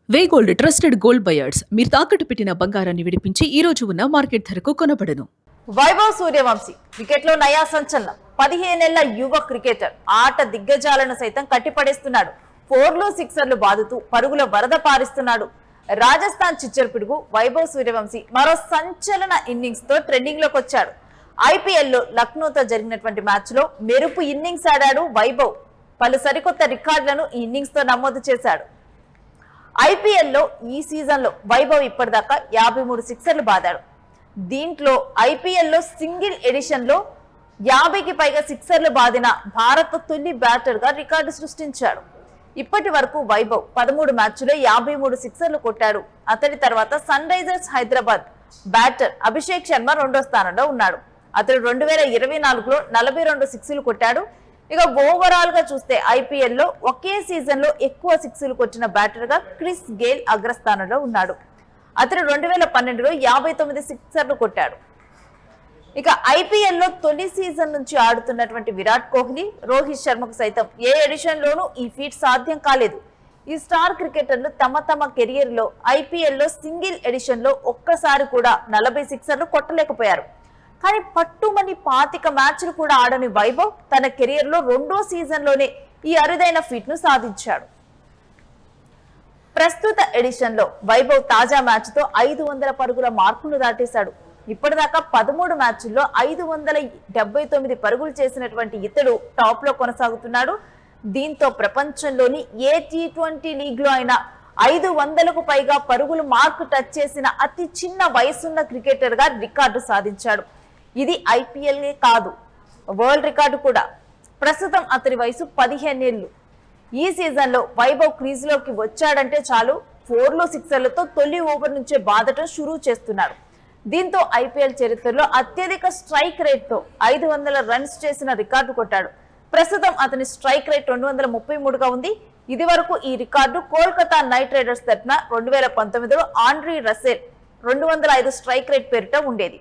వే gold trusted gold buyers మీరు తాకట్టు పెట్టిన బంగారాన్ని విడిపించి ఈ రోజు ఉన్న మార్కెట్ ధరకు కొనబడను. వైభవ్ సూర్యవంశీ క్రికెట్లో నయా సంచలనం. 15 ఏళ్ల యువ క్రికెటర్ ఆట దిగ్గజాలను సైతం కట్టిపడేస్తున్నాడు. 4లు 6లు బాదుతూ పరుగుల వరద పారిస్తున్నాడు. రాజస్థాన్ చిచ్చర్ పిడుగు వైభవ్ సూర్యవంశీ మరో సంచలన ఇన్నింగ్స్ తో ట్రెండింగ్ లోకి వచ్చాడు. ఐపీఎల్లో లక్నోతో జరిగినటువంటి మ్యాచ్ లో మెరుపు ఇన్నింగ్స్ ఆడాడు వైభవ్. పలు సరికొత్త రికార్డులను ఈ ఇన్నింగ్స్ తో నమోదు చేశాడు. ఐపీఎల్లో ఈ సీజన్ లో వైభవ్ ఇప్పటిదాకా 53 సిక్సర్లు బాదాడు. దీంట్లో ఐపీఎల్లో సింగిల్ ఎడిషన్ లో 50కి పైగా సిక్సర్లు బాదిన భారత తొలి బ్యాటర్ గా రికార్డు సృష్టించాడు. ఇప్పటి వరకు వైభవ్ 13 మ్యాచ్లో 53 సిక్సర్లు కొట్టాడు. అతడి తర్వాత Sunrisers Hyderabad batter Abhishek Sharma రెండో స్థానంలో ఉన్నాడు. అతడు 2024లో 42 సిక్స్లు కొట్టాడు. ఇక ఓవరాల్ గా చూస్తే ఐపీఎల్లో ఒకే సీజన్ లో ఎక్కువ సిక్స్లు కొట్టిన బ్యాటర్ గా క్రిస్ గేల్ అగ్రస్థానంలో ఉన్నాడు. అతడు 2012లో 59 సిక్సర్లు కొట్టాడు. ఇక ఐపీఎల్లో తొలి సీజన్ నుంచి ఆడుతున్నటువంటి విరాట్ కోహ్లీ, రోహిత్ శర్మకు సైతం ఏ ఎడిషన్ లోనూ ఈ ఫీట్ సాధ్యం కాలేదు. ఈ స్టార్ క్రికెటర్లు తమ కెరియర్ లో ఐపీఎల్లో సింగిల్ ఎడిషన్ లో ఒక్కసారి కూడా 40 సిక్సర్లు కొట్టలేకపోయారు. కానీ పట్టుమని 25 మ్యాచ్లు కూడా ఆడని వైభవ్ తన కెరియర్ లో రెండో సీజన్ లోనే ఈ అరుదైన ఫీట్ ను సాధించాడు. ప్రస్తుత ఎడిషన్ లో వైభవ్ తాజా మ్యాచ్ తో 500 పరుగుల మార్కును దాటేశాడు. ఇప్పటిదాకా 13 మ్యాచ్ల్లో 579 పరుగులు చేసినటువంటి ఇతడు టాప్ లో కొనసాగుతున్నాడు. దీంతో ప్రపంచంలోని ఏ T20 లీగ్ లో అయినా 500కు పైగా పరుగులు మార్కు టచ్ చేసిన అతి చిన్న వయసున్న క్రికెటర్ గా రికార్డు సాధించాడు. ఇది ఐపీఎల్ కాదు, వరల్డ్ రికార్డు కూడా. ప్రస్తుతం అతని వయసు 15 ఏళ్లు. ఈ సీజన్ లో వైభవ్ క్రీజ్ లోకి వచ్చాడంటే చాలు 4లు 6లతో తొలి ఓవర్ నుంచే బాదటం షురూ చేస్తున్నాడు. దీంతో ఐపీఎల్ చరిత్రలో అత్యధిక స్ట్రైక్ రేట్ తో 500 రన్స్ చేసిన రికార్డు కొట్టాడు. ప్రస్తుతం అతని స్ట్రైక్ రేట్ 233గా ఉంది. ఇది వరకు ఈ రికార్డు కోల్కతా నైట్ రైడర్స్ తరఫున 2019లో ఆండ్రీ రసెల్ 205 స్ట్రైక్ రేట్ పేరిట ఉండేది.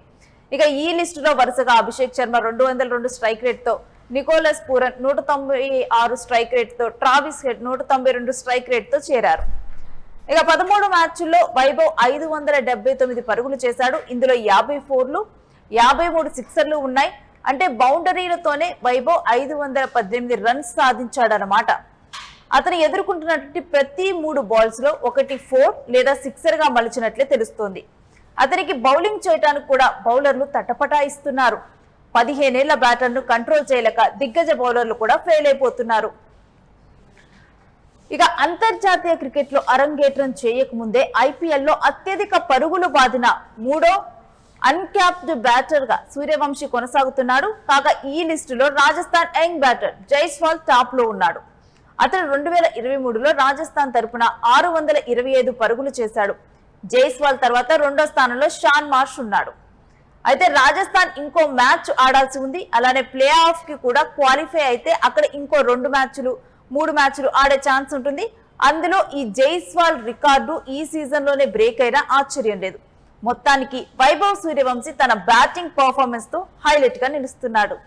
ఇక ఈ లిస్టులో వరుసగా అభిషేక్ శర్మ 202 స్ట్రైక్ రేట్ తో, నికోలస్ పూరన్ 196 స్ట్రైక్ రేట్ తో, ట్రావిస్ హెడ్ 192 స్ట్రైక్ రేట్ తో చేరారు. ఇక 13 మ్యాచ్ల్లో వైభవ్ 579 పరుగులు చేశాడు. ఇందులో 54లు 53 సిక్సర్లు ఉన్నాయి. అంటే బౌండరీలతోనే వైభవ్ 518 రన్స్ సాధించాడనమాట. అతను ఎదుర్కొంటున్నటువంటి ప్రతి 3 బాల్స్ లో ఒకటి 4 లేదా 6 గా మలిచినట్లే తెలుస్తోంది. అతనికి బౌలింగ్ చేయడానికి కూడా బౌలర్లు తటపటాయిస్తున్నారు. 15 ఏళ్ల బ్యాటర్ను కంట్రోల్ చేయలేక దిగ్గజ బౌలర్లు కూడా ఫెయిల్ అయిపోతున్నారు. ఇక అంతర్జాతీయ క్రికెట్ లో అరంగేట్రం చేయకముందే ఐపీఎల్లో అత్యధిక పరుగులు బాదిన మూడో అన్క్యాప్డ్ బ్యాటర్ గా సూర్యవంశీ కొనసాగుతున్నాడు. కాగా ఈ లిస్టులో Rajasthan young batter Jaiswal top లో ఉన్నాడు. అతడు 2023లో రాజస్థాన్ తరపున 625 పరుగులు చేశాడు. జైస్వాల్ తర్వాత రెండో స్థానంలో షాన్ మార్ష్ ఉన్నాడు. అయితే రాజస్థాన్ ఇంకో మ్యాచ్ ఆడాల్సి ఉంది. అలానే ప్లే ఆఫ్ కి కూడా క్వాలిఫై అయితే అక్కడ ఇంకో 2 మ్యాచ్లు 3 మ్యాచ్లు ఆడే ఛాన్స్ ఉంటుంది. అందులో ఈ జైస్వాల్ రికార్డు ఈ సీజన్ లోనే బ్రేక్ అయినా ఆశ్చర్యం లేదు. మొత్తానికి వైభవ్ సూర్యవంశీ తన బ్యాటింగ్ పర్ఫార్మెన్స్ తో హైలైట్ గా నిలుస్తున్నాడు.